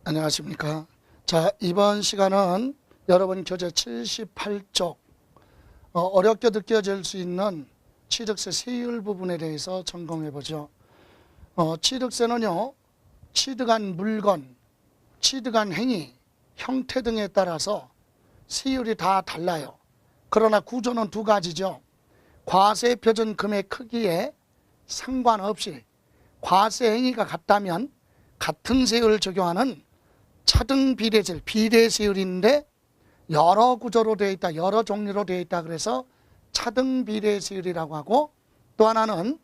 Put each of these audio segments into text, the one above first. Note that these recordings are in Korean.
안녕하십니까. 자, 이번 시간은 여러분 교재 78쪽 어렵게 느껴질 수 있는 취득세 세율 부분에 대해서 점검해 보죠. 취득세는요, 취득한 물건, 취득한 행위, 형태 등에 따라서 세율이 다 달라요. 그러나 구조는 두 가지죠. 과세 표준 금액 크기에 상관없이 과세 행위가 같다면 같은 세율을 적용하는 차등 비례세율, 비례세율인데 여러 구조로 되어 있다, 여러 종류로 되어 있다. 그래서 차등 비례세율이라고 하고, 또 하나는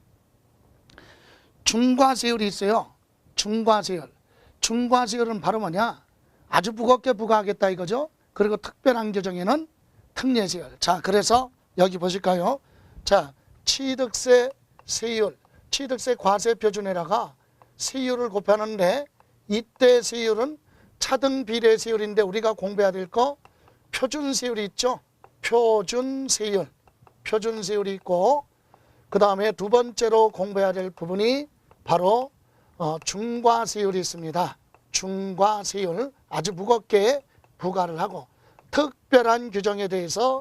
중과세율이 있어요. 중과세율. 중과세율은 바로 뭐냐? 아주 무겁게 부과하겠다 이거죠. 그리고 특별한 규정에는 특례세율. 자, 그래서 여기 보실까요? 자, 취득세 세율, 취득세 과세 표준에다가 세율을 곱하는데, 이때 세율은 차등 비례세율인데 우리가 공부해야 될 거 표준세율이 있죠. 표준세율, 표준세율이 있고, 그 다음에 두 번째로 공부해야 될 부분이 바로 중과세율이 있습니다. 중과세율, 아주 무겁게 부과를 하고, 특별한 규정에 대해서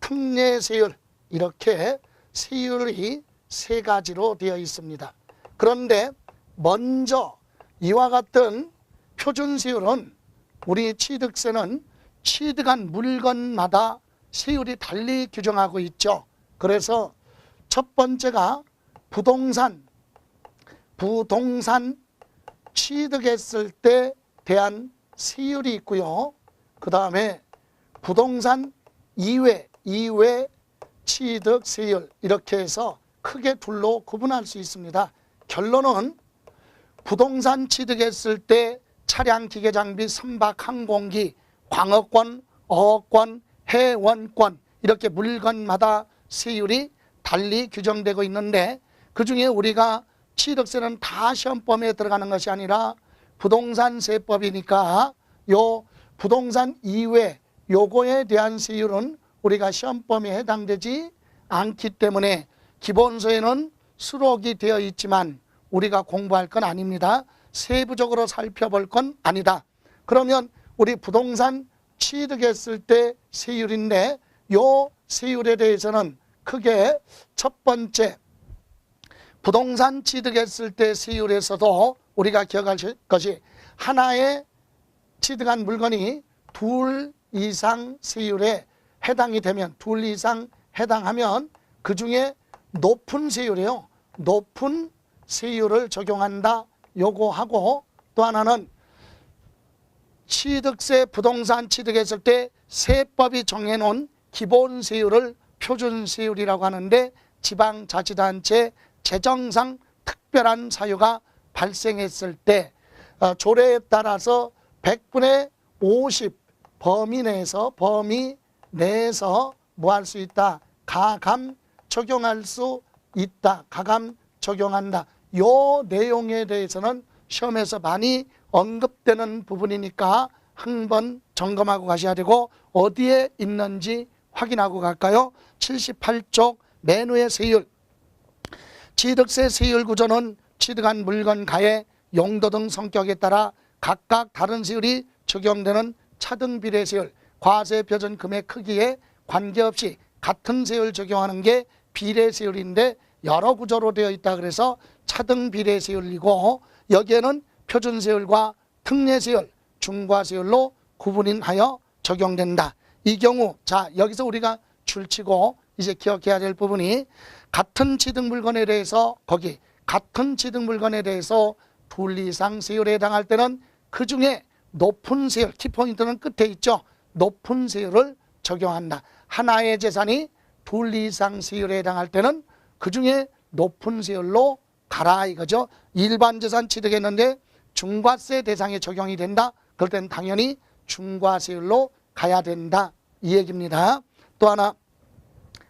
특례세율, 이렇게 세율이 세 가지로 되어 있습니다. 그런데 먼저 이와 같은 표준세율은, 우리 취득세는 취득한 물건마다 세율이 달리 규정하고 있죠. 그래서 첫 번째가 부동산 취득했을 때 대한 세율이 있고요. 그 다음에 부동산 이외 취득세율, 이렇게 해서 크게 둘로 구분할 수 있습니다. 결론은 부동산 취득했을 때 차량, 기계, 장비, 선박, 항공기, 광어권, 어업권, 해원권, 이렇게 물건마다 세율이 달리 규정되고 있는데, 그중에 우리가 취득세는 다 시험범위에 들어가는 것이 아니라 부동산세법이니까 요 부동산 이외 요거에 대한 세율은 우리가 시험범위에 해당되지 않기 때문에 기본서에는 수록이 되어 있지만 우리가 공부할 건 아닙니다. 세부적으로 살펴볼 건 아니다. 그러면 우리 부동산 취득했을 때 세율인데, 요 세율에 대해서는 크게 첫 번째 부동산 취득했을 때 세율에서도 우리가 기억할 것이, 하나의 취득한 물건이 둘 이상 세율에 해당이 되면, 둘 이상 해당하면 그 중에 높은 세율이에요. 높은 세율을 적용한다. 요거 하고, 또 하나는 취득세, 부동산 취득했을 때 세법이 정해놓은 기본 세율을 표준세율이라고 하는데, 지방자치단체 재정상 특별한 사유가 발생했을 때 조례에 따라서 100분의 50 범위 내에서 뭐 할 수 있다? 가감 적용할 수 있다. 가감 적용한다. 요 내용에 대해서는 시험에서 많이 언급되는 부분이니까 한번 점검하고 가셔야 되고, 어디에 있는지 확인하고 갈까요? 78쪽 맨 위의 세율. 취득세 세율 구조는 취득한 물건, 가해, 용도 등 성격에 따라 각각 다른 세율이 적용되는 차등 비례세율, 과세 표준 금액 크기에 관계없이 같은 세율 적용하는 게 비례세율인데 여러 구조로 되어 있다. 그래서 차등 비례세율이고, 여기에는 표준세율과 특례세율, 중과세율로 구분하여 적용된다. 이 경우, 자, 여기서 우리가 줄치고 이제 기억해야 될 부분이, 같은 취득 물건에 대해서, 거기 같은 취득 물건에 대해서 둘 이상 세율에 해당할 때는 그 중에 높은 세율, 키포인트는 끝에 있죠. 높은 세율을 적용한다. 하나의 재산이 둘 이상 세율에 해당할 때는 그 중에 높은 세율로 가라 이거죠. 일반 재산 취득했는데 중과세 대상에 적용이 된다. 그럴 땐 당연히 중과세율로 가야 된다. 이 얘기입니다. 또 하나,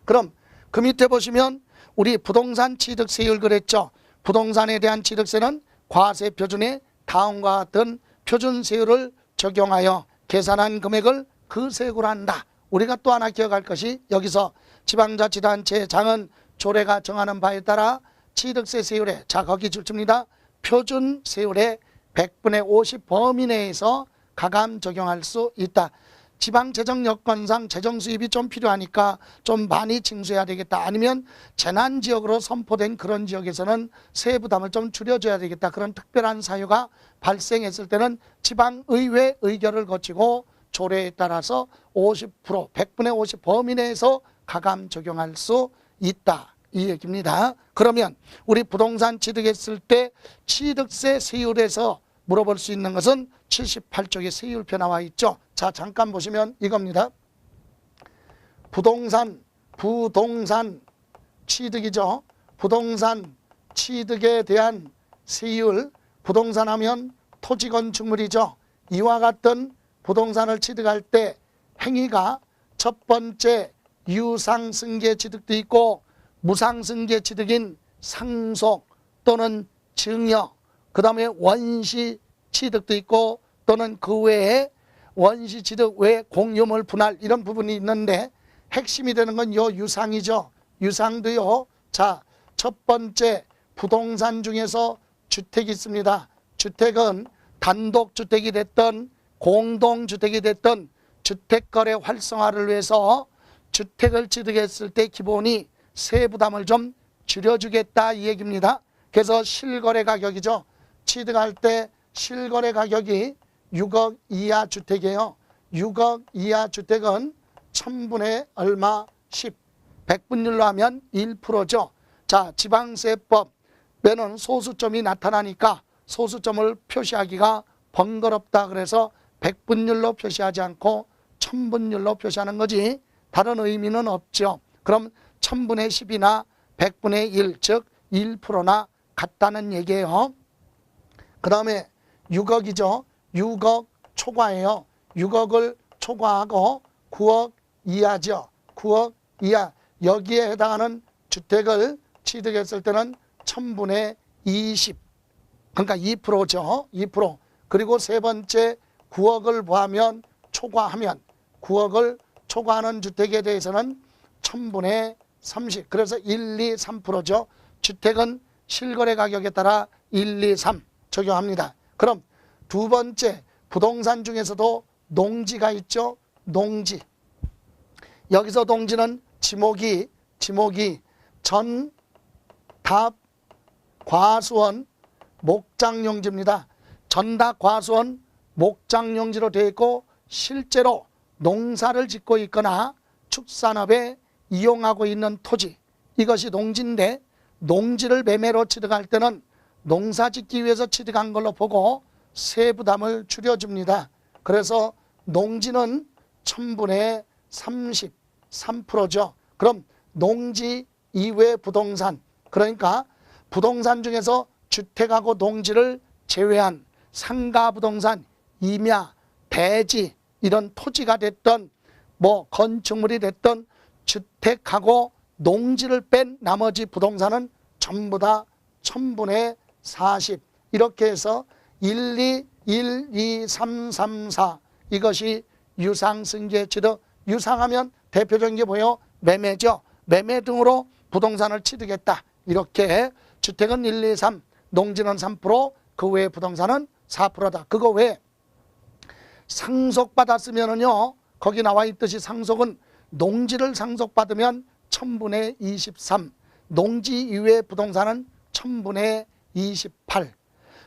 그럼 그 밑에 보시면 우리 부동산 취득세율 그랬죠. 부동산에 대한 취득세는 과세 표준에 다음과 같은 표준세율을 적용하여 계산한 금액을 그 세액으로 한다. 우리가 또 하나 기억할 것이, 여기서 지방자치단체장은 조례가 정하는 바에 따라 취득세 세율에, 자 거기 줄칩니다. 표준세율에 100분의 50 범위 내에서 가감 적용할 수 있다. 지방재정 여건상 재정 수입이 좀 필요하니까 좀 많이 징수해야 되겠다. 아니면 재난지역으로 선포된 그런 지역에서는 세부 부담을 좀 줄여줘야 되겠다. 그런 특별한 사유가 발생했을 때는 지방의회 의결을 거치고 조례에 따라서 50% 100분의 50 범위 내에서 가감 적용할 수 있다. 이 얘기입니다. 그러면 우리 부동산 취득했을 때 취득세 세율에서 물어볼 수 있는 것은 78쪽에 세율표 나와 있죠. 자, 잠깐 보시면 이겁니다. 부동산 취득이죠. 부동산 취득에 대한 세율, 부동산 하면 토지 건축물이죠. 이와 같은 부동산을 취득할 때 행위가 첫 번째 유상승계 취득도 있고 무상승계 취득인 상속 또는 증여, 그 다음에 원시 취득도 있고 또는 그 외에 원시 취득 외에 공유물 분할 이런 부분이 있는데 핵심이 되는 건 요 유상이죠. 유상도요. 자, 첫 번째 부동산 중에서 주택이 있습니다. 주택은 단독주택이 됐든 공동주택이 됐든 주택거래 활성화를 위해서 주택을 취득했을 때 기본이 세부담을 좀 줄여주겠다 이 얘기입니다. 그래서 실거래 가격이죠. 취득할 때 실거래 가격이 6억 이하 주택이에요. 6억 이하 주택은 1000분의 얼마 10, 100분율로 하면 1%죠. 자, 지방세법에는 소수점이 나타나니까 소수점을 표시하기가 번거롭다. 그래서 100분율로 표시하지 않고 1000분율로 표시하는 거지 다른 의미는 없죠. 그럼 1000분의 10이나 100분의 1, 즉 1%나 같다는 얘기예요. 그 다음에 6억이죠. 6억 초과예요. 6억을 초과하고 9억 이하죠. 9억 이하. 여기에 해당하는 주택을 취득했을 때는 1000분의 20. 그러니까 2%죠. 2%. 그리고 세 번째 9억을 포함하면 초과하면 9억을 초과하는 주택에 대해서는 1000분의 30. 그래서 1, 2, 3%죠. 주택은 실거래 가격에 따라 1, 2, 3 적용합니다. 그럼 두 번째 부동산 중에서도 농지가 있죠. 농지. 여기서 농지는 지목이 전, 답, 과수원, 목장용지입니다. 전답, 과수원, 목장용지로 되어 있고 실제로 농사를 짓고 있거나 축산업에 이용하고 있는 토지, 이것이 농지인데 농지를 매매로 취득할 때는 농사 짓기 위해서 취득한 걸로 보고 세부담을 줄여줍니다. 그래서 농지는 1000분의 33%죠. 그럼 농지 이외 부동산, 그러니까 부동산 중에서 주택하고 농지를 제외한 상가부동산, 임야, 대지 이런 토지가 됐던 뭐 건축물이 됐던 주택하고 농지를 뺀 나머지 부동산은 전부 다 1000분의 40 이렇게 해서 1, 2, 1, 2, 3, 3, 4 이것이 유상승계 취득. 유상하면 대표적인 게 뭐예요? 매매죠. 매매 등으로 부동산을 취득했다. 이렇게 주택은 1, 2, 3, 농지는 3%, 그 외에 부동산은 4%다. 그거 외에 상속받았으면은요, 거기 나와 있듯이 상속은 농지를 상속받으면 1000분의 23, 농지 이외의 부동산은 1000분의 28.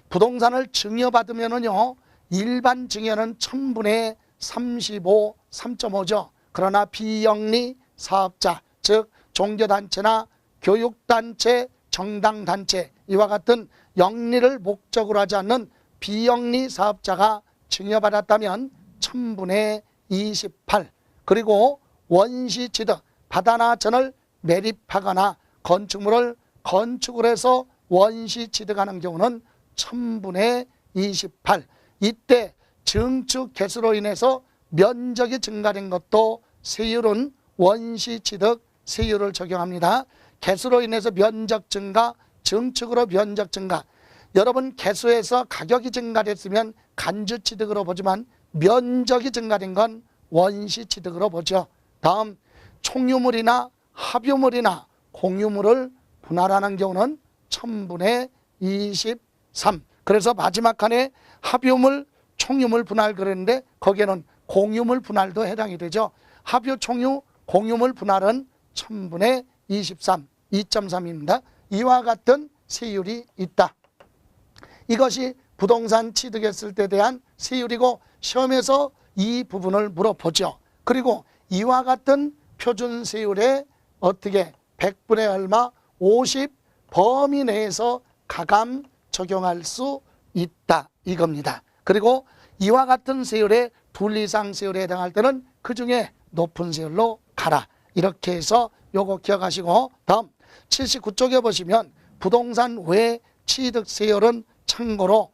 부동산을 증여받으면은요, 일반 증여는 1000분의 35, 3.5죠. 그러나 비영리 사업자, 즉 종교단체나 교육단체, 정당단체 이와 같은 영리를 목적으로 하지 않는 비영리 사업자가 증여받았다면 1000분의 28. 그리고 원시취득, 바다나 전을 매립하거나 건축물을 건축을 해서 원시취득하는 경우는 1000분의 28. 이때 증축 개수로 인해서 면적이 증가된 것도 세율은 원시취득 세율을 적용합니다. 개수로 인해서 면적 증가, 증축으로 면적 증가. 여러분 개수에서 가격이 증가됐으면 간주취득으로 보지만 면적이 증가된 건 원시취득으로 보죠. 다음 총유물이나 합유물이나 공유물을 분할하는 경우는 1000분의 23. 그래서 마지막 칸에 합유물, 총유물 분할 그랬는데 거기에는 공유물 분할도 해당이 되죠. 합유, 총유, 공유물 분할은 1000분의 23, 2.3입니다. 이와 같은 세율이 있다. 이것이 부동산 취득했을 때 대한 세율이고 시험에서 이 부분을 물어보죠. 그리고 이와 같은 표준 세율에 어떻게 100분의 얼마 50 범위 내에서 가감 적용할 수 있다 이겁니다. 그리고 이와 같은 세율에 둘 이상 세율에 해당할 때는 그 중에 높은 세율로 가라. 이렇게 해서 요거 기억하시고 다음 79쪽에 보시면 부동산 외 취득 세율은 참고로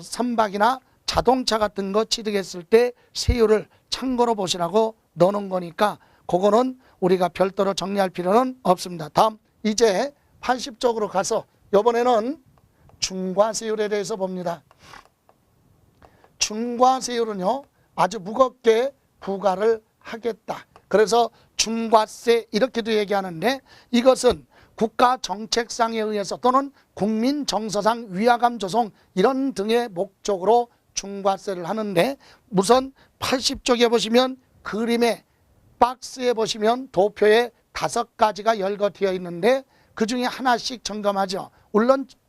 선박이나 자동차 같은 거 취득했을 때 세율을 참고로 보시라고 넣어놓은 거니까 그거는 우리가 별도로 정리할 필요는 없습니다. 다음 이제 80쪽으로 가서 이번에는 중과세율에 대해서 봅니다. 중과세율은요 아주 무겁게 부과를 하겠다. 그래서 중과세 이렇게도 얘기하는데 이것은 국가 정책상에 의해서 또는 국민 정서상 위화감 조성 이런 등의 목적으로 중과세를 하는데 우선 80쪽에 보시면 그림의 박스에 보시면 도표에 5가지가 열거되어 있는데 그 중에 하나씩 점검하죠.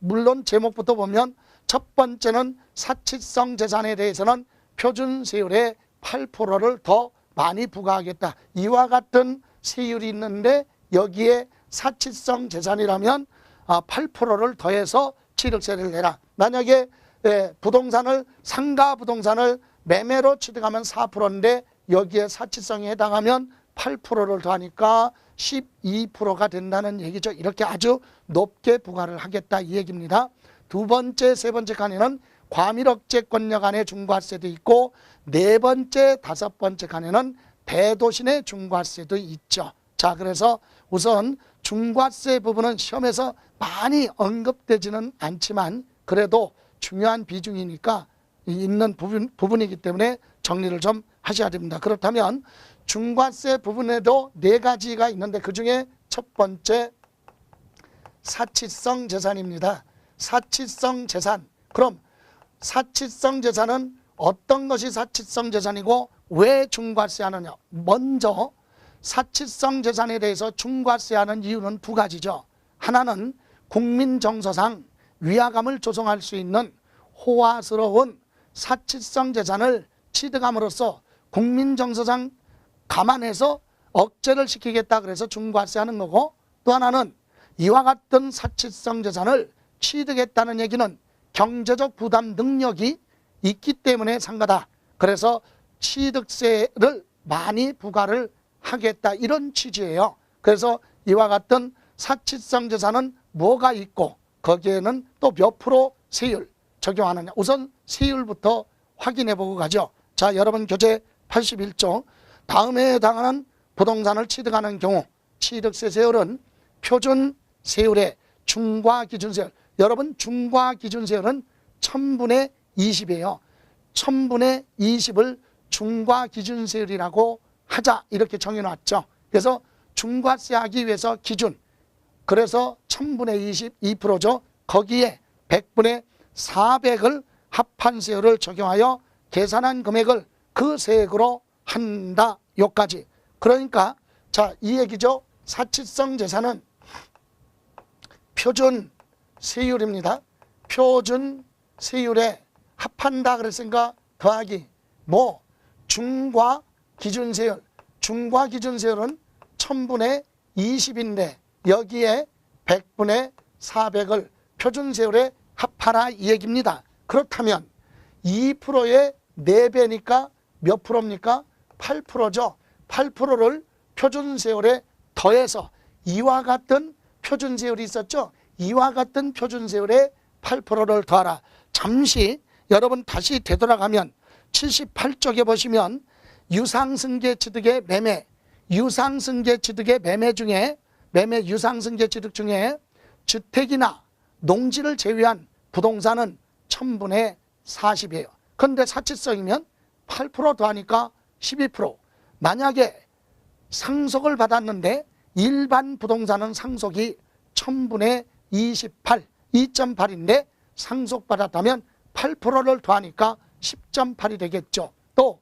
물론 제목부터 보면 첫 번째는 사치성 재산에 대해서는 표준세율의 8%를 더 많이 부과하겠다. 이와 같은 세율이 있는데 여기에 사치성 재산이라면 8%를 더해서 취득세를 내라. 만약에 부동산을 상가 부동산을 매매로 취득하면 4%인데 여기에 사치성에 해당하면 8%를 더하니까 12%가 된다는 얘기죠. 이렇게 아주 높게 부과를 하겠다 이 얘기입니다. 두 번째, 세 번째 칸에는 과밀억제권력 안에 중과세도 있고 네 번째, 다섯 번째 칸에는 대도시내 중과세도 있죠. 자, 그래서 우선 중과세 부분은 시험에서 많이 언급되지는 않지만 그래도 중요한 비중이니까 있는 부분이기 때문에 정리를 좀 하셔야 됩니다. 그렇다면 중과세 부분에도 네 가지가 있는데 그중에 첫 번째 사치성 재산입니다. 사치성 재산. 그럼 사치성 재산은 어떤 것이 사치성 재산이고 왜 중과세하느냐. 먼저 사치성 재산에 대해서 중과세하는 이유는 두 가지죠. 하나는 국민 정서상 위화감을 조성할 수 있는 호화스러운 사치성 재산을 취득함으로써 국민 정서상 감안해서 억제를 시키겠다 그래서 중과세하는 거고 또 하나는 이와 같은 사치성 재산을 취득했다는 얘기는 경제적 부담 능력이 있기 때문에 산 거다. 그래서 취득세를 많이 부과를 하겠다 이런 취지예요. 그래서 이와 같은 사치성 재산은 뭐가 있고 거기에는 또 몇 프로 세율 적용하느냐. 우선 세율부터 확인해 보고 가죠. 자, 여러분 교재 81쪽 다음에 해당하는 부동산을 취득하는 경우 취득세 세율은 표준 세율의 중과기준세율. 여러분 중과기준세율은 1000분의 20이에요. 1000분의 20을 중과기준세율이라고 하자 이렇게 정해놨죠. 그래서 중과세 하기 위해서 기준 그래서 1000분의 20 2%죠. 거기에 100분의 400을 합한 세율을 적용하여 계산한 금액을 그 세액으로 한다. 요까지. 그러니까 자, 이 얘기죠. 사치성 재산은 표준 세율입니다. 표준 세율에 합한다 그랬으니까 더하기 뭐 중과 기준세율. 중과 기준세율은 1000분의 20인데 여기에 100분의 400을 표준세율에 합하라 이 얘기입니다. 그렇다면 2%의 4배니까 몇 프로입니까? 8%죠. 8%를 표준세율에 더해서 이와 같은 표준세율이 있었죠. 이와 같은 표준세율에 8%를 더하라. 잠시 여러분 다시 되돌아가면 78쪽에 보시면 유상승계 취득의 매매, 유상승계 취득의 매매 중에 매매 유상승계 취득 중에 주택이나 농지를 제외한 부동산은 1000분의 40이에요. 그런데 사치성이면 8% 더하니까 12%. 만약에 상속을 받았는데 일반 부동산은 상속이 1000분의 28, 2.8인데 상속받았다면 8%를 더하니까 10.8이 되겠죠. 또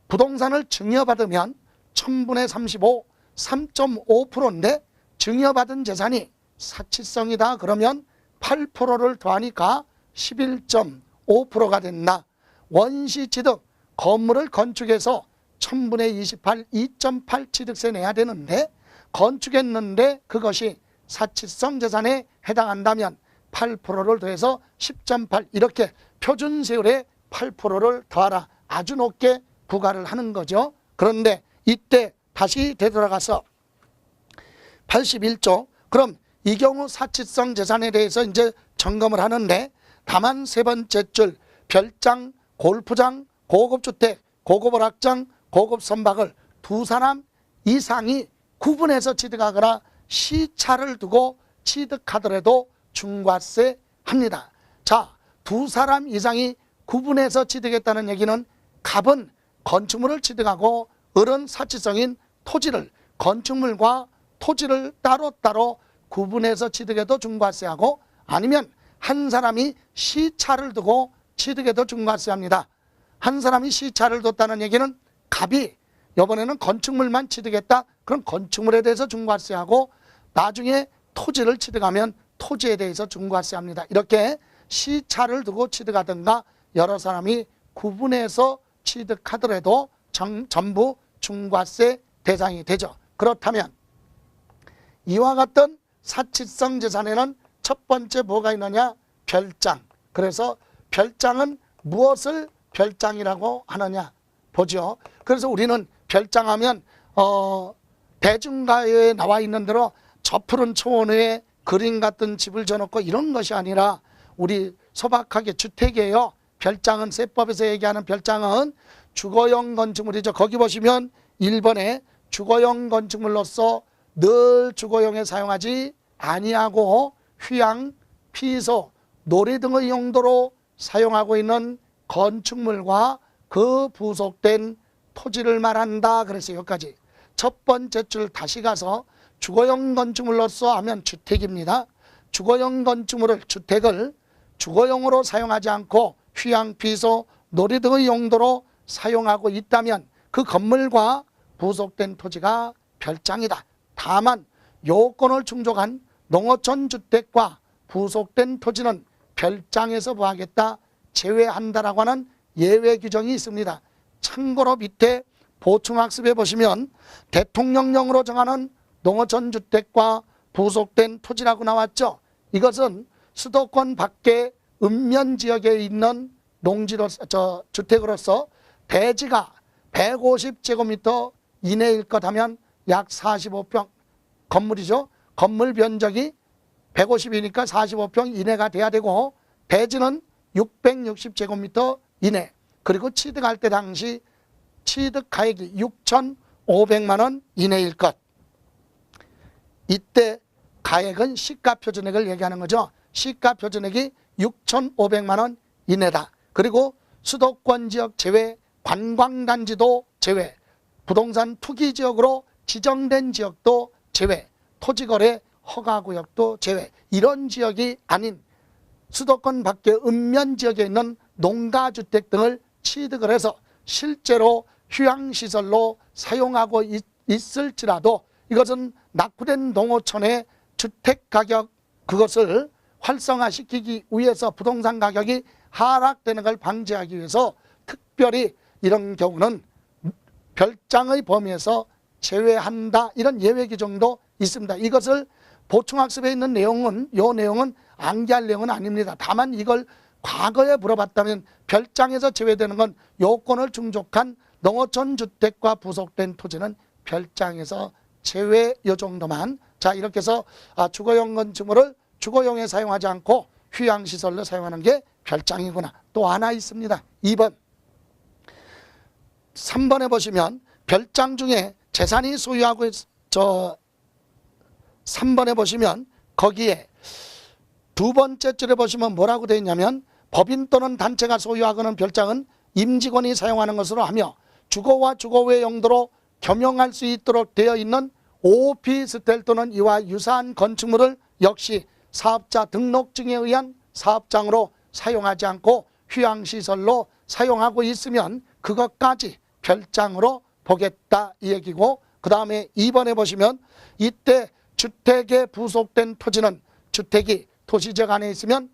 부동산을 증여받으면 1000분의 35, 3.5%인데 증여받은 재산이 사치성이다 그러면 8%를 더하니까 11.5%가 된다. 원시취득, 건물을 건축해서 1000분의 28, 2.8 취득세 내야 되는데 건축했는데 그것이 사치성 재산에 해당한다면 8%를 더해서 10.8 이렇게 표준세율에 8%를 더하라. 아주 높게 부과를 하는 거죠. 그런데 이때 다시 되돌아가서 81조 그럼 이 경우 사치성 재산에 대해서 이제 점검을 하는데 다만 세 번째 줄 별장, 골프장, 고급주택, 고급오락장, 고급선박을 두 사람 이상이 구분해서 취득하거나 시차를 두고 취득하더라도 중과세 합니다. 자, 두 사람 이상이 구분해서 취득했다는 얘기는 갑은 건축물을 취득하고 을은 사치성인 토지를 건축물과 토지를 따로따로 구분해서 취득해도 중과세하고 아니면 한 사람이 시차를 두고 취득해도 중과세합니다. 한 사람이 시차를 뒀다는 얘기는 갑이 이번에는 건축물만 취득했다. 그럼 건축물에 대해서 중과세하고 나중에 토지를 취득하면 토지에 대해서 중과세합니다. 이렇게 시차를 두고 취득하든가 여러 사람이 구분해서 취득하더라도 전부 중과세 대상이 되죠. 그렇다면 이와 같은 사치성 재산에는 첫 번째 뭐가 있느냐? 별장. 그래서 별장은 무엇을 별장이라고 하느냐 보죠. 그래서 우리는 별장하면 대중가요에 나와 있는 대로 저 푸른 초원에 그림 같은 집을 져놓고 이런 것이 아니라 우리 소박하게 주택이에요. 별장은 세법에서 얘기하는 별장은 주거용 건축물이죠. 거기 보시면 1번에 주거용 건축물로서 늘 주거용에 사용하지 아니하고 휴양, 피소, 놀이 등의 용도로 사용하고 있는 건축물과 그 부속된 토지를 말한다. 그래서 여기까지 첫 번째 줄 다시 가서 주거용 건축물로서 하면 주택입니다. 주거용 건축물을 주택을 주거용으로 사용하지 않고 휴양, 피소, 놀이 등의 용도로 사용하고 있다면 그 건물과 부속된 토지가 별장이다. 다만 요건을 충족한 농어촌 주택과 부속된 토지는 별장에서 뭐하겠다? 제외한다라고 하는 예외 규정이 있습니다. 참고로 밑에 보충학습에 보시면 대통령령으로 정하는 농어촌 주택과 부속된 토지라고 나왔죠. 이것은 수도권 밖에 읍면지역에 있는 주택으로서 대지가 150제곱미터 이내일 것 하면 약 45평 건물이죠. 건물 면적이 150이니까 45평 이내가 돼야 되고 대지는 660제곱미터 이내 그리고 취득할 때 당시 취득가액이 6,500만 원 이내일 것. 이때 가액은 시가표준액을 얘기하는 거죠. 시가표준액이 6,500만 원 이내다. 그리고 수도권 지역 제외, 관광단지도 제외, 부동산 투기지역으로 지정된 지역도 제외, 토지거래 허가구역도 제외. 이런 지역이 아닌 수도권 밖의 읍면지역에 있는 농가주택 등을 취득을 해서 실제로 휴양시설로 사용하고 있을지라도 이것은 낙후된 농어촌의 주택가격 그것을 활성화시키기 위해서 부동산 가격이 하락되는 걸 방지하기 위해서 특별히 이런 경우는 별장의 범위에서 제외한다. 이런 예외 규정도 있습니다. 이것을 보충학습에 있는 내용은 이 내용은 암기할 내용은 아닙니다. 다만 이걸 과거에 물어봤다면 별장에서 제외되는 건 요건을 충족한 농어촌 주택과 부속된 토지는 별장에서 제외 요 정도만. 자, 이렇게 해서 주거용 건축물을 주거용에 사용하지 않고 휴양시설로 사용하는 게 별장이구나. 또 하나 있습니다. 2번 3번에 보시면 별장 중에 재산이 소유하고 3번에 보시면 거기에 두 번째 줄에 보시면 뭐라고 되어 있냐면 법인 또는 단체가 소유하고는 별장은 임직원이 사용하는 것으로 하며 주거와 주거 외 용도로 겸용할 수 있도록 되어 있는 오피스텔 또는 이와 유사한 건축물을 역시 사업자 등록증에 의한 사업장으로 사용하지 않고 휴양시설로 사용하고 있으면 그것까지 별장으로 보겠다 이 얘기고, 그 다음에 2번에 보시면 이때 주택에 부속된 토지는 주택이 도시적 안에 있으면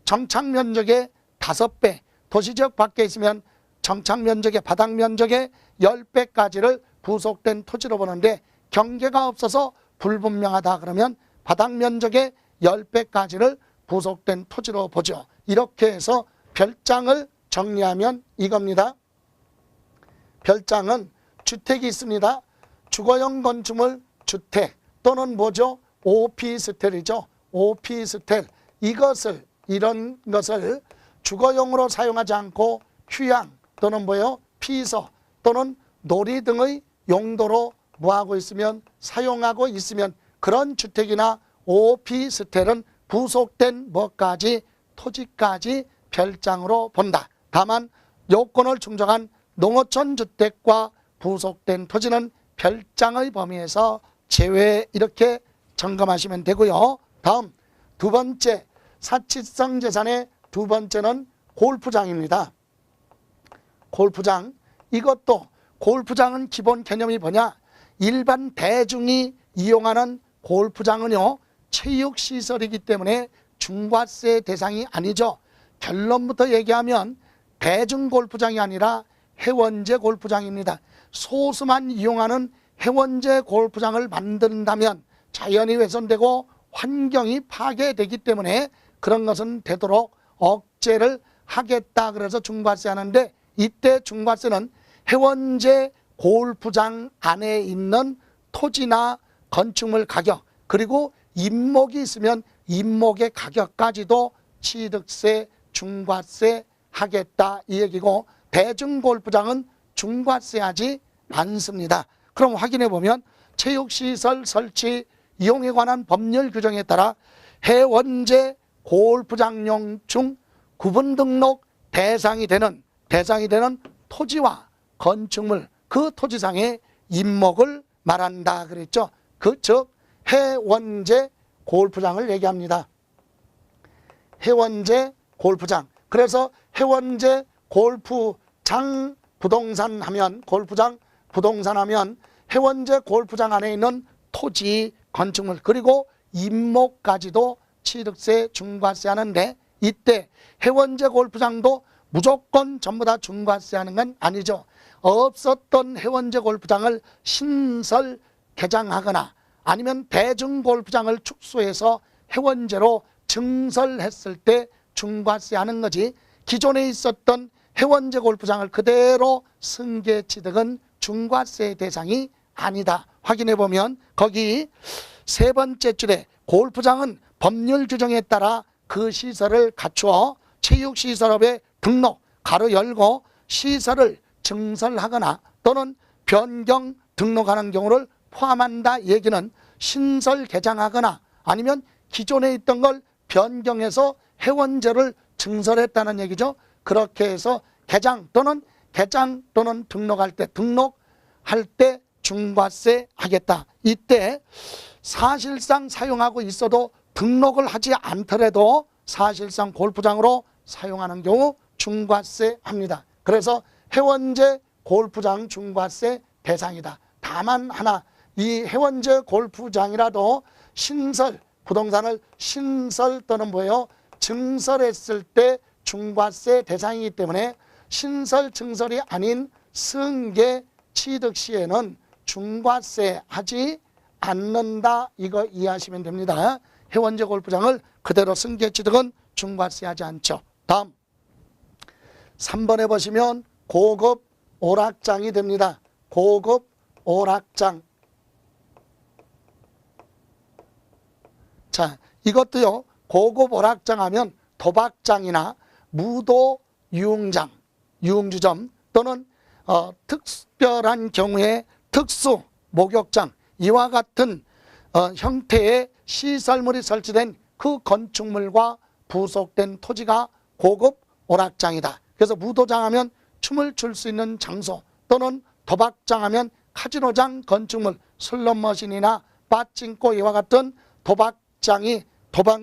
정착 면적의 5배, 도시적 밖에 있으면 정착 면적의 바닥 면적의 10배까지를 부속된 토지로 보는데, 경계가 없어서 불분명하다 그러면 바닥 면적의 10배까지를 부속된 토지로 보죠. 이렇게 해서 별장을 정리하면 이겁니다. 별장은 주택이 있습니다. 주거용 건축물 주택 또는 뭐죠? 오피스텔이죠. 오피스텔. 이런 것을 주거용으로 사용하지 않고 휴양 또는 뭐요? 피서 또는 놀이 등의 용도로 뭐하고 있으면 사용하고 있으면 그런 주택이나 오피스텔은 부속된 뭐까지 토지까지 별장으로 본다. 다만 요건을 충족한 농어촌 주택과 부속된 토지는 별장의 범위에서 제외, 이렇게 점검하시면 되고요. 다음 두 번째, 사치성 재산의 두 번째는 골프장입니다. 골프장, 이것도 골프장은 기본 개념이 뭐냐? 일반 대중이 이용하는 골프장은요, 체육시설이기 때문에 중과세 대상이 아니죠. 결론부터 얘기하면 대중골프장이 아니라 해원제 골프장입니다. 소수만 이용하는 해원제 골프장을 만든다면 자연이 훼손되고 환경이 파괴되기 때문에 그런 것은 되도록 억제를 하겠다 그래서 중과세 하는데, 이때 중과세는 해원제 골프장 안에 있는 토지나 건축물 가격, 그리고 임목이 있으면 임목의 가격까지도 취득세, 중과세 하겠다 이 얘기고, 대중골프장은 중과세하지 않습니다. 그럼 확인해 보면 체육시설 설치 이용에 관한 법률 규정에 따라 해원제 골프장용 중 구분 등록 대상이 되는 토지와 건축물, 그 토지상의 임목을 말한다 그랬죠. 즉 해원제 골프장을 얘기합니다. 해원제 골프장. 그래서 해원제 골프장 부동산 하면, 골프장 부동산 하면 해원제 골프장 안에 있는 토지, 건축물, 그리고 임목까지도 취득세, 중과세 하는데, 이때 해원제 골프장도 무조건 전부 다 중과세 하는 건 아니죠. 없었던 해원제 골프장을 신설 개장하거나 아니면 대중골프장을 축소해서 해원제로 증설했을 때 중과세 하는 거지, 기존에 있었던 해원제 골프장을 그대로 승계 취득은 중과세 대상이 아니다. 확인해 보면 거기 세 번째 줄에 골프장은 법률 규정에 따라 그 시설을 갖추어 체육시설업에 등록, 가로 열고 시설을 증설하거나 또는 변경 등록하는 경우를 포함한다. 얘기는 신설 개장하거나 아니면 기존에 있던 걸 변경해서 해원제를 증설했다는 얘기죠. 그렇게 해서 개장 또는 등록할 때 중과세 하겠다. 이때 사실상 사용하고 있어도 등록을 하지 않더라도 사실상 골프장으로 사용하는 경우 중과세 합니다. 그래서 해원제 골프장 중과세 대상이다. 다만 하나, 이 해원제 골프장이라도 신설, 부동산을 신설 또는 뭐예요? 증설했을 때 중과세 대상이기 때문에 신설, 증설이 아닌 승계 취득 시에는 중과세 하지 않는다. 이거 이해하시면 됩니다. 해원제 골프장을 그대로 승계 취득은 중과세 하지 않죠. 다음 3번에 보시면 고급 오락장이 됩니다. 고급 오락장. 자, 이것도요, 고급 오락장 하면 도박장이나 무도 유흥장, 유흥주점 또는 특별한 경우에 특수 목욕장, 이와 같은 형태의 시설물이 설치된 그 건축물과 부속된 토지가 고급 오락장이다. 그래서 무도장 하면 춤을 출 수 있는 장소, 또는 도박장 하면 카지노장 건축물, 슬롯머신이나 빠찡코 이와 같은 도박장이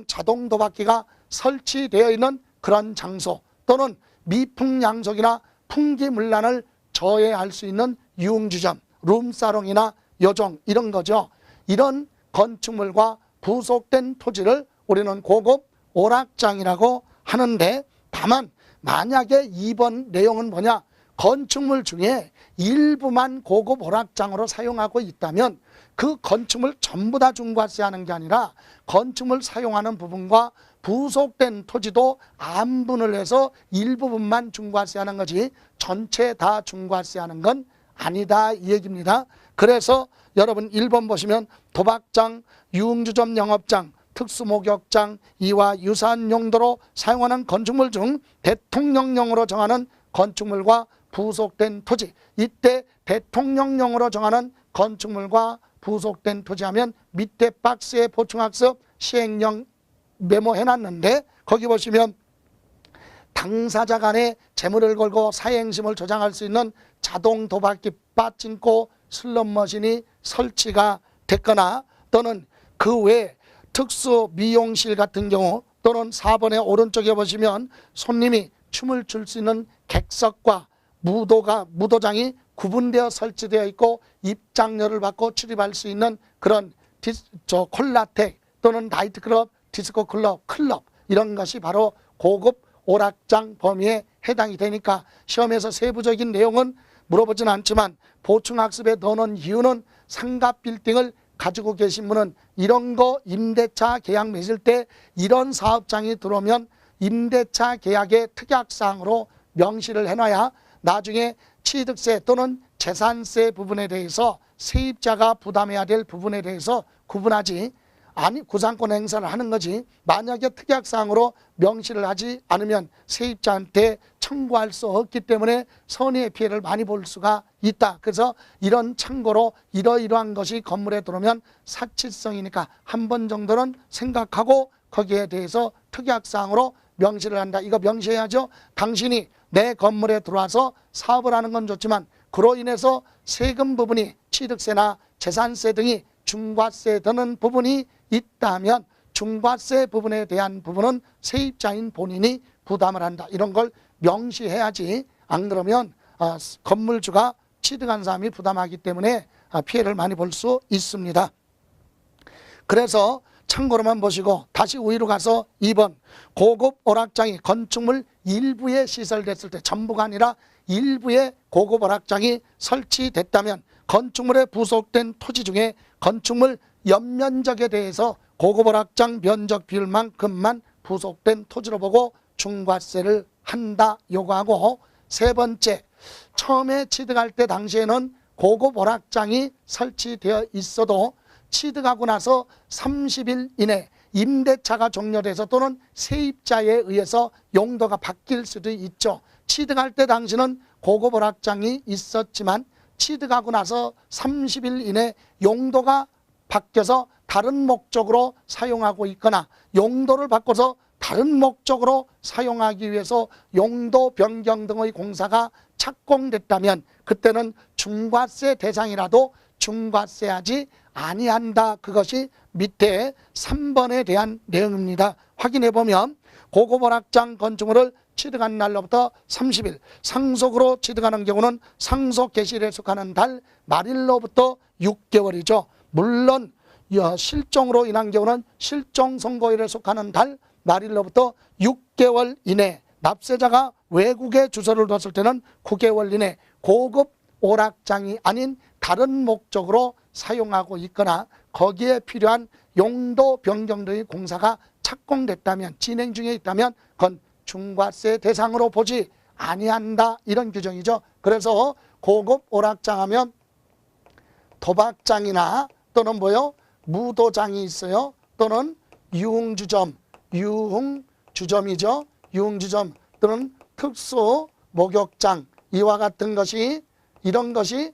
자동 도박기가 설치되어 있는 그런 장소 또는 미풍양속이나 풍기문란을 저해할 수 있는 유흥주점, 룸사롱이나 여종 이런 거죠. 이런 건축물과 부속된 토지를 우리는 고급 오락장이라고 하는데, 다만 만약에 이번 내용은 뭐냐, 건축물 중에 일부만 고급 오락장으로 사용하고 있다면 그 건축물 전부 다 중과세하는 게 아니라 건축물 사용하는 부분과 부속된 토지도 안분을 해서 일부분만 중과세하는 거지 전체 다 중과세하는 건 아니다 이 얘기입니다. 그래서 여러분 1번 보시면 도박장, 유흥주점 영업장, 특수목욕장, 이와 유사한 용도로 사용하는 건축물 중 대통령령으로 정하는 건축물과 부속된 토지, 이때 대통령령으로 정하는 건축물과 부속된 토지하면 밑에 박스에 보충학습 시행령 메모해놨는데, 거기 보시면 당사자 간에 재물을 걸고 사행심을 조장할 수 있는 자동 도박기, 빠찡코, 슬롯머신이 설치가 됐거나 또는 그 외에 특수 미용실 같은 경우, 또는 4번의 오른쪽에 보시면 손님이 춤을 출 수 있는 객석과 무도장이 구분되어 설치되어 있고 입장료를 받고 출입할 수 있는 그런 콜라텍 또는 나이트클럽, 디스코클럽, 클럽 이런 것이 바로 고급 오락장 범위에 해당이 되니까 시험에서 세부적인 내용은 물어보진 않지만 보충학습에 넣는 이유는 상가 빌딩을 가지고 계신 분은 이런 거 임대차 계약 맺을 때 이런 사업장이 들어오면 임대차 계약의 특약사항으로 명시를 해놔야 나중에 취득세 또는 재산세 부분에 대해서 세입자가 부담해야 될 부분에 대해서 구분하지 아니 구상권 행사를 하는 거지, 만약에 특약사항으로 명시를 하지 않으면 세입자한테 청구할 수 없기 때문에 선의의 피해를 많이 볼 수가 있다. 그래서 이런 참고로 이러이러한 것이 건물에 들어오면 사치성이니까 한 번 정도는 생각하고 거기에 대해서 특약사항으로 명시를 한다. 이거 명시해야죠. 당신이 내 건물에 들어와서 사업을 하는 건 좋지만 그로 인해서 세금 부분이 취득세나 재산세 등이 중과세 드는 부분이 있다면 중과세 부분에 대한 부분은 세입자인 본인이 부담을 한다. 이런 걸 명시해야지, 안 그러면 건물주가 취득한 사람이 부담하기 때문에 피해를 많이 볼 수 있습니다. 그래서 참고로만 보시고 다시 우위로 가서 2번 고급 오락장이 건축물 일부에 시설됐을 때, 전부가 아니라 일부에 고급 오락장이 설치됐다면 건축물에 부속된 토지 중에 건축물 연면적에 대해서 고급 오락장 면적 비율만큼만 부속된 토지로 보고 중과세를 한다 요구하고, 세 번째, 처음에 취득할 때 당시에는 고급 오락장이 설치되어 있어도 취득하고 나서 30일 이내 임대차가 종료돼서 또는 세입자에 의해서 용도가 바뀔 수도 있죠. 취득할 때 당시는 고급 오락장이 있었지만 취득하고 나서 30일 이내 용도가 바뀌어서 다른 목적으로 사용하고 있거나 용도를 바꿔서 다른 목적으로 사용하기 위해서 용도 변경 등의 공사가 착공됐다면 그때는 중과세 대상이라도 중과세하지 아니한다. 그것이 밑에 3번에 대한 내용입니다. 확인해 보면 고급 오락장 건축물을 취득한 날로부터 30일, 상속으로 취득하는 경우는 상속 개시일에 속하는 달 말일로부터 6개월이죠. 물론 실종으로 인한 경우는 실종 선고일에 속하는 달 말일로부터 6개월 이내, 납세자가 외국에 주소를 뒀을 때는 9개월 이내 고급 오락장이 아닌 다른 목적으로 사용하고 있거나 거기에 필요한 용도 변경 등의 공사가 착공됐다면, 진행 중에 있다면 그건 중과세 대상으로 보지 아니한다. 이런 규정이죠. 그래서 고급 오락장 하면 도박장이나 또는 뭐요? 무도장이 있어요. 또는 유흥주점, 유흥주점이죠. 유흥주점 또는 특수 목욕장, 이와 같은 것이, 이런 것이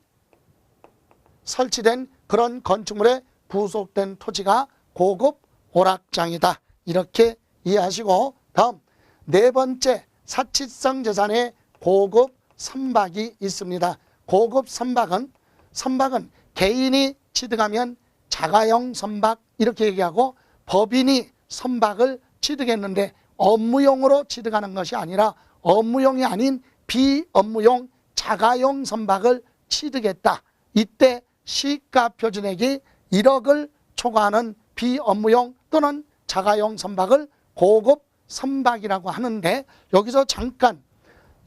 설치된 그런 건축물에 부속된 토지가 고급 오락장이다. 이렇게 이해하시고, 다음 네 번째, 사치성 재산에 고급 선박이 있습니다. 고급 선박은 개인이 취득하면 자가용 선박 이렇게 얘기하고, 법인이 선박을 취득했는데 업무용으로 취득하는 것이 아니라 업무용이 아닌 비업무용 자가용 선박을 취득했다. 이때 시가표준액이 1억을 초과하는 비업무용 또는 자가용 선박을 고급 선박이라고 하는데, 여기서 잠깐,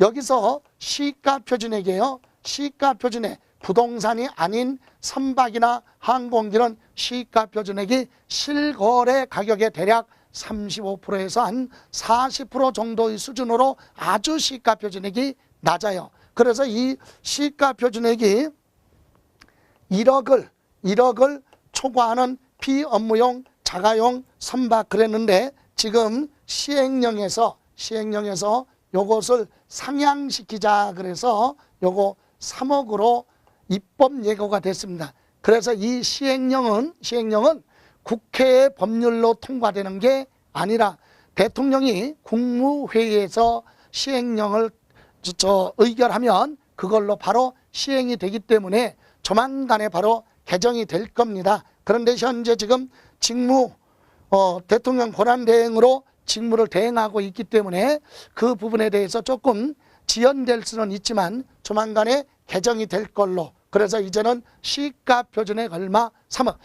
여기서 시가표준액이에요. 시가표준액, 부동산이 아닌 선박이나 항공기는 시가표준액이 실거래 가격의 대략 35%에서 한 40% 정도의 수준으로 아주 시가표준액이 낮아요. 그래서 이 시가표준액이 1억을 초과하는 비업무용 자가용 선박 그랬는데, 지금 시행령에서 요것을 상향시키자 그래서 요거 3억으로 입법 예고가 됐습니다. 그래서 이 시행령은 국회의 법률로 통과되는 게 아니라 대통령이 국무회의에서 시행령을 의결하면 그걸로 바로 시행이 되기 때문에 조만간에 바로 개정이 될 겁니다. 그런데 현재 지금 대통령 권한대행으로 직무를 대행하고 있기 때문에 그 부분에 대해서 조금 지연될 수는 있지만 조만간에 개정이 될 걸로. 그래서 이제는 시가표준액 얼마 3억.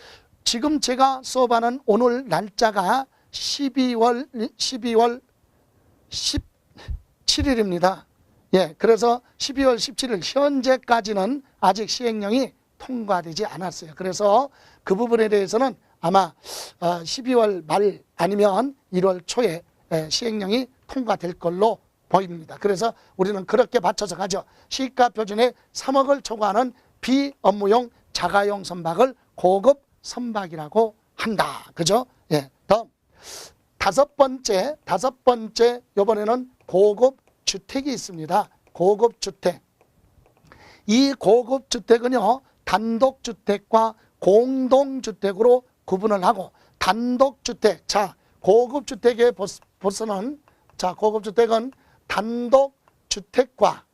지금 제가 수업하는 오늘 날짜가 12월 17일입니다. 예, 그래서 12월 17일 현재까지는 아직 시행령이 통과되지 않았어요. 그래서 그 부분에 대해서는 아마 12월 말 아니면 1월 초에 시행령이 통과될 걸로 보입니다. 그래서 우리는 그렇게 맞춰서 가죠. 시가표준액 3억을 초과하는 비업무용 자가용 선박을 고급 선박이라고 한다. 그죠? 예. 다음 다섯 번째 이번에는 고급 주택이 있습니다. 고급 주택. 이 고급 주택은요, 단독주택과 공동주택으로 구분을 하고, 단독주택, 자, 고급주택의 보스는, 자, 고급주택은 단독주택과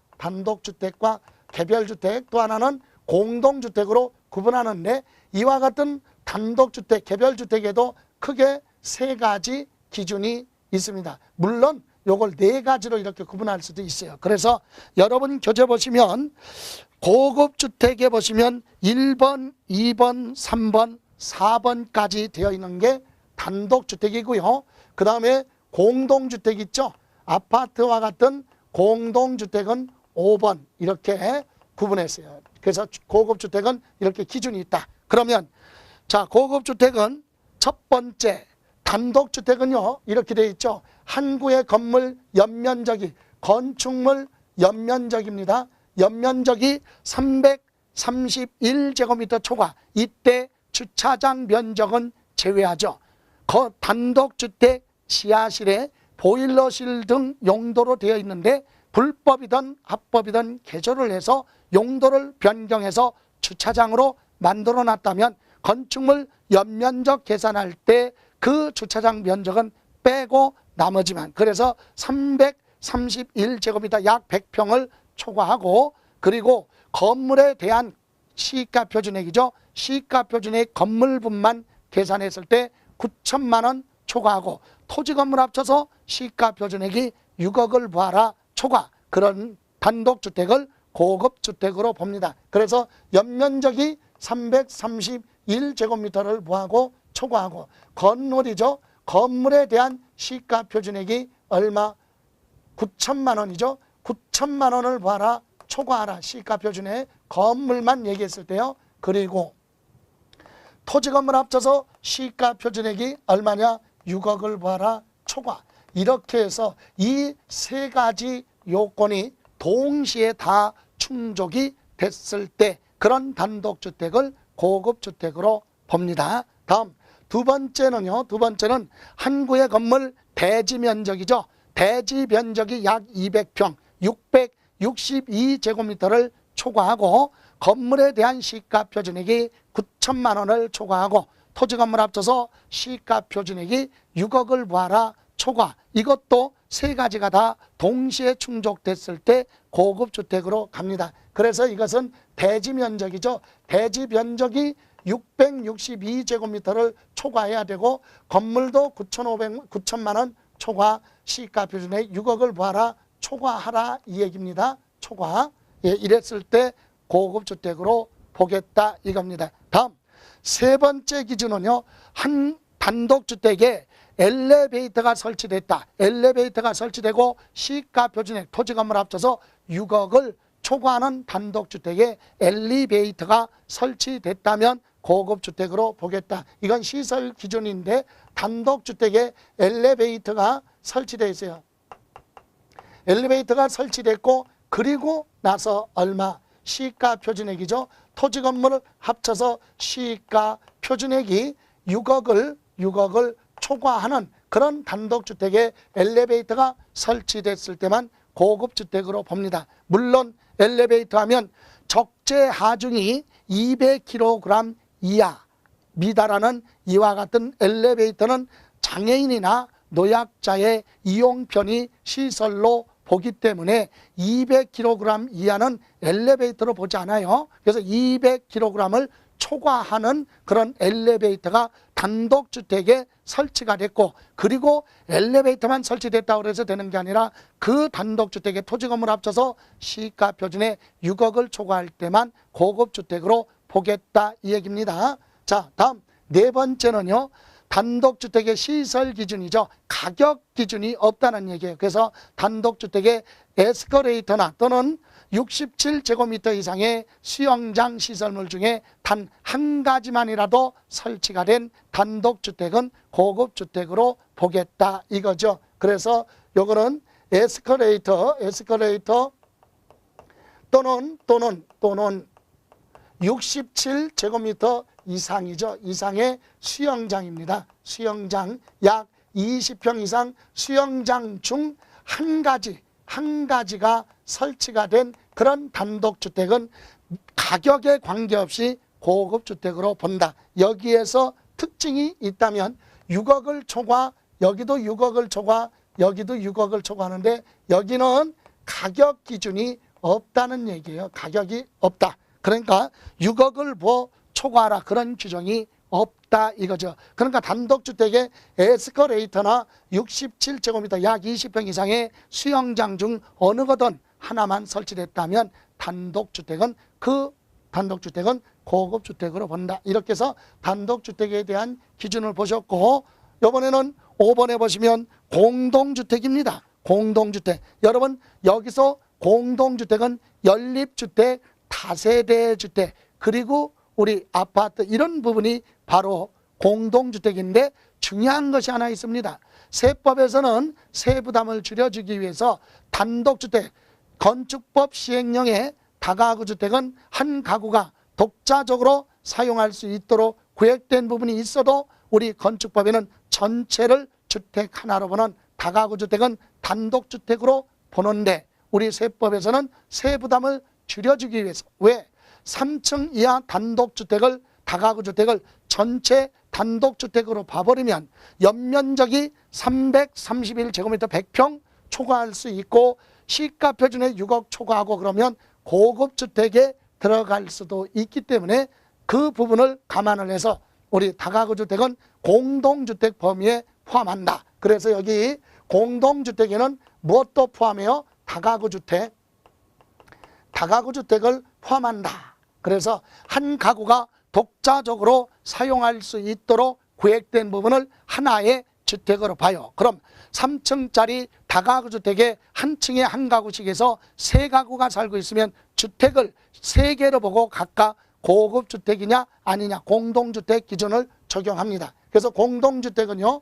개별주택, 또 하나는 공동주택으로 구분하는데, 이와 같은 단독주택, 개별주택에도 크게 세 가지 기준이 있습니다. 물론 요걸 네 가지로 이렇게 구분할 수도 있어요. 그래서 여러분 교재 보시면 고급주택에 보시면 1번, 2번, 3번, 4번까지 되어 있는 게 단독주택이고요. 그 다음에 공동주택 있죠. 아파트와 같은 공동주택은 5번 이렇게 구분했어요. 그래서 고급주택은 이렇게 기준이 있다. 그러면 자, 고급주택은 첫 번째, 단독주택은요 이렇게 되어 있죠. 한 구의 건물 연면적이, 건축물 연면적입니다. 연면적이 331제곱미터 초과. 이때 주차장 면적은 제외하죠. 단독주택 지하실에 보일러실 등 용도로 되어 있는데 불법이든 합법이든 개조를 해서 용도를 변경해서 주차장으로 만들어 놨다면 건축물 연면적 계산할 때 그 주차장 면적은 빼고 나머지만, 그래서 331제곱미터 약 100평을 초과하고, 그리고 건물에 대한 시가표준액이죠. 시가표준액 건물분만 계산했을 때 9천만 원 초과하고, 토지 건물 합쳐서 시가표준액이 6억을 부하라 초과. 그런 단독주택을 고급주택으로 봅니다. 그래서 연면적이 331제곱미터를 부하고 초과하고, 건물이죠. 건물에 대한 시가표준액이 얼마? 9천만 원이죠. 9천만 원을 부하라 초과하라. 시가표준액 건물만 얘기했을 때요. 그리고 토지 건물 합쳐서 시가표준액이 얼마냐? 6억을 부하라 초과. 이렇게 해서 이 세 가지 요건이 동시에 다 충족이 됐을 때 그런 단독주택을 고급주택으로 봅니다. 다음 두 번째는 한 구의 건물 대지 면적이죠. 대지 면적이 약 200평, 662제곱미터를 초과하고, 건물에 대한 시가표준액이 9천만 원을 초과하고, 토지 건물 합쳐서 시가표준액이 6억을 부하라 초과. 이것도 세 가지가 다 동시에 충족됐을 때 고급주택으로 갑니다. 그래서 이것은 대지 면적이죠. 대지 면적이 662제곱미터를 초과해야 되고, 건물도 9천만 원 초과, 시가 표준액 6억을 보아라, 초과하라 이 얘기입니다. 초과. 예, 이랬을 때 고급 주택으로 보겠다 이겁니다. 다음 세 번째 기준은요. 한 단독주택에 엘리베이터가 설치됐다. 엘리베이터가 설치되고 시가 표준액 토지 건물 합쳐서 6억을 초과하는 단독주택에 엘리베이터가 설치됐다면 고급주택으로 보겠다. 이건 시설 기준인데 단독주택에 엘리베이터가 설치되어 있어요. 엘리베이터가 설치됐고 그리고 나서 얼마? 시가 표준액이죠. 토지 건물을 합쳐서 시가 표준액이 6억을 초과하는 그런 단독주택에 엘리베이터가 설치됐을 때만 고급주택으로 봅니다. 물론 엘리베이터 하면 적재 하중이 200kg 이하 미달하는 이와 같은 엘리베이터는 장애인이나 노약자의 이용 편의 시설로 보기 때문에 200kg 이하는 엘리베이터로 보지 않아요. 그래서 200kg을 초과하는 그런 엘리베이터가 단독주택에 설치가 됐고 그리고 엘리베이터만 설치됐다고 해서 되는 게 아니라 그 단독주택의 토지 건물 합쳐서 시가 표준에 6억을 초과할 때만 고급주택으로 보겠다 이 얘기입니다. 자, 다음 네 번째는요. 단독주택의 시설 기준이죠. 가격 기준이 없다는 얘기예요. 그래서 단독주택의 에스컬레이터나 또는 67제곱미터 이상의 수영장 시설물 중에 단 한 가지만이라도 설치가 된 단독주택은 고급주택으로 보겠다 이거죠. 그래서 요거는 에스컬레이터 또는 67제곱미터 이상이죠. 이상의 수영장입니다. 수영장 약 20평 이상 수영장 중 한 가지가 설치가 된 그런 단독주택은 가격에 관계없이 고급주택으로 본다. 여기에서 특징이 있다면 6억을 초과, 여기도 6억을 초과, 여기도 6억을 초과하는데 여기는 가격 기준이 없다는 얘기예요. 가격이 없다. 그러니까 6억을 초과하라 그런 규정이 없다 이거죠. 그러니까 단독주택의 에스컬레이터나 67제곱미터 약 20평 이상의 수영장 중 어느 거든 하나만 설치됐다면 단독주택은 고급주택으로 본다. 이렇게 해서 단독주택에 대한 기준을 보셨고 이번에는 5번에 보시면 공동주택입니다. 공동주택. 여러분 여기서 공동주택은 연립주택, 다세대주택 그리고 우리 아파트 이런 부분이 바로 공동주택인데 중요한 것이 하나 있습니다. 세법에서는 세부담을 줄여주기 위해서 단독주택, 건축법 시행령의 다가구주택은 한 가구가 독자적으로 사용할 수 있도록 구획된 부분이 있어도 우리 건축법에는 전체를 주택 하나로 보는 다가구주택은 단독주택으로 보는데 우리 세법에서는 세부담을 줄여주기 위해서 왜? 3층 이하 단독주택을 다가구주택을 전체 단독주택으로 봐버리면 연면적이 331제곱미터 100평 초과할 수 있고 시가표준에 6억 초과하고 그러면 고급주택에 들어갈 수도 있기 때문에 그 부분을 감안을 해서 우리 다가구주택은 공동주택 범위에 포함한다. 그래서 여기 공동주택에는 무엇도 포함해요? 다가구주택을 포함한다. 그래서 한 가구가 독자적으로 사용할 수 있도록 구획된 부분을 하나의 주택으로 봐요. 그럼 3층짜리 다가구주택에 한 층에 한 가구씩 해서 세 가구가 살고 있으면 주택을 세 개로 보고 각각 고급주택이냐 아니냐 공동주택 기준을 적용합니다. 그래서 공동주택은요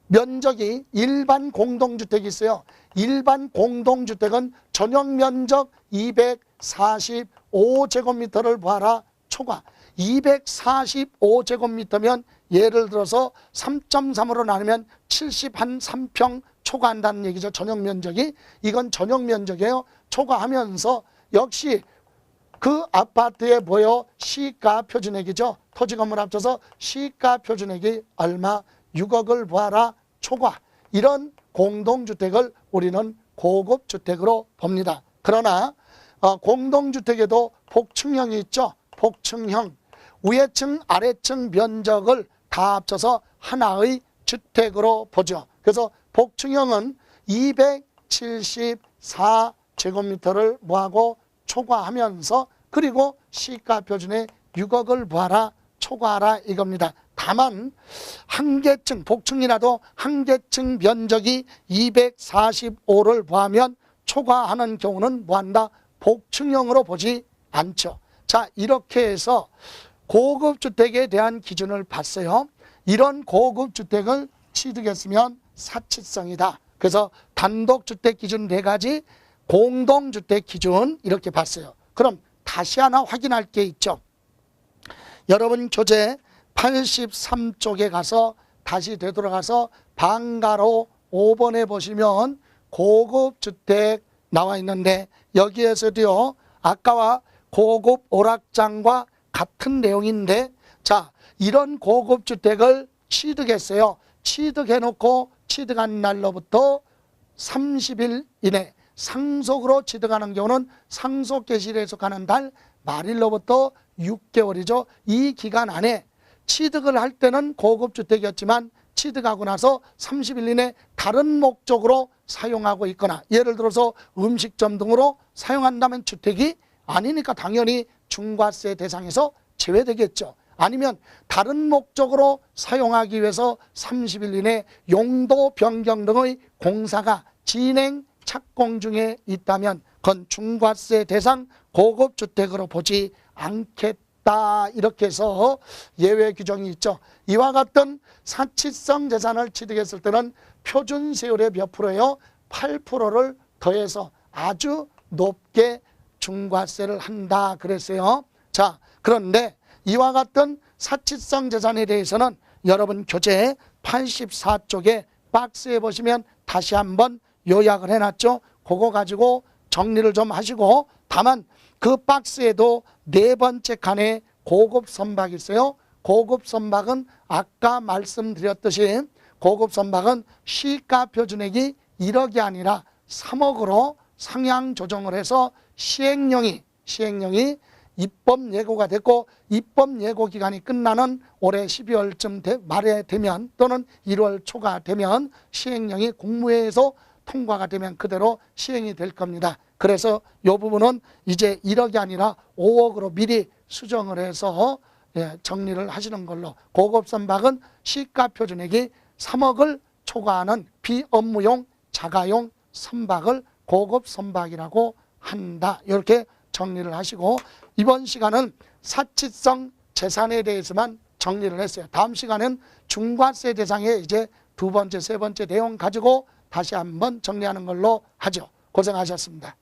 면적이 일반 공동주택이 있어요. 일반 공동주택은 전용 면적 245제곱미터를 보아라 초과. 245제곱미터면 예를 들어서 3.3으로 나누면 73평 초과한다는 얘기죠. 전용 면적이. 이건 전용 면적이에요. 초과하면서 역시 그 아파트에 보여 시가 표준액이죠. 토지 건물 합쳐서 시가 표준액이 얼마? 6억을 보아라 초과. 이런 공동주택을 우리는 고급주택으로 봅니다. 그러나 공동주택에도 복층형이 있죠. 복층형. 위에층 아래층 면적을 다 합쳐서 하나의 주택으로 보죠. 그래서 복층형은 274제곱미터를 뭐하고 초과하면서 그리고 시가표준에 6억을 뭐하라 초과하라 이겁니다. 다만 한 개층 복층이라도 한 개층 면적이 245를 보하면 초과하는 경우는 뭐한다? 복층형으로 보지 않죠. 자, 이렇게 해서 고급주택에 대한 기준을 봤어요. 이런 고급주택을 취득했으면 사치성이다. 그래서 단독주택 기준 4가지, 공동주택 기준 이렇게 봤어요. 그럼 다시 하나 확인할 게 있죠. 여러분 교재 83쪽에 가서 다시 되돌아가서 방가로 5번에 보시면 고급주택 나와 있는데 여기에서도요 아까와 고급 오락장과 같은 내용인데 자 이런 고급주택을 취득했어요. 취득해놓고 취득한 날로부터 30일 이내 상속으로 취득하는 경우는 상속개시일에 속하는 달 말일로부터 6개월이죠. 이 기간 안에 취득을 할 때는 고급주택이었지만 취득하고 나서 30일 이내 다른 목적으로 사용하고 있거나 예를 들어서 음식점 등으로 사용한다면 주택이 아니니까 당연히 중과세 대상에서 제외되겠죠. 아니면 다른 목적으로 사용하기 위해서 30일 이내 용도 변경 등의 공사가 진행 착공 중에 있다면 그건 중과세 대상 고급주택으로 보지 않겠다. 이렇게 해서 예외 규정이 있죠. 이와 같은 사치성 재산을 취득했을 때는 표준세율의 몇 프로예요? 8%를 더해서 아주 높게 중과세를 한다 그랬어요. 자, 그런데 이와 같은 사치성 재산에 대해서는 여러분 교재 84쪽에 박스에 보시면 다시 한번 요약을 해놨죠. 그거 가지고 정리를 좀 하시고 다만 그 박스에도 4번째 칸에 고급 선박이 있어요. 고급 선박은 아까 말씀드렸듯이 고급 선박은 시가 표준액이 1억이 아니라 3억으로 상향 조정을 해서 시행령이 입법 예고가 됐고 입법 예고 기간이 끝나는 올해 12월쯤 말에 되면 또는 1월 초가 되면 시행령이 국무회에서 통과가 되면 그대로 시행이 될 겁니다. 그래서 이 부분은 이제 1억이 아니라 5억으로 미리 수정을 해서 정리를 하시는 걸로 고급 선박은 시가 표준액이 3억을 초과하는 비업무용 자가용 선박을 고급 선박이라고 한다. 이렇게 정리를 하시고 이번 시간은 사치성 재산에 대해서만 정리를 했어요. 다음 시간은 중과세 대상의 이제 2번째, 3번째 내용 가지고 다시 한번 정리하는 걸로 하죠. 고생하셨습니다.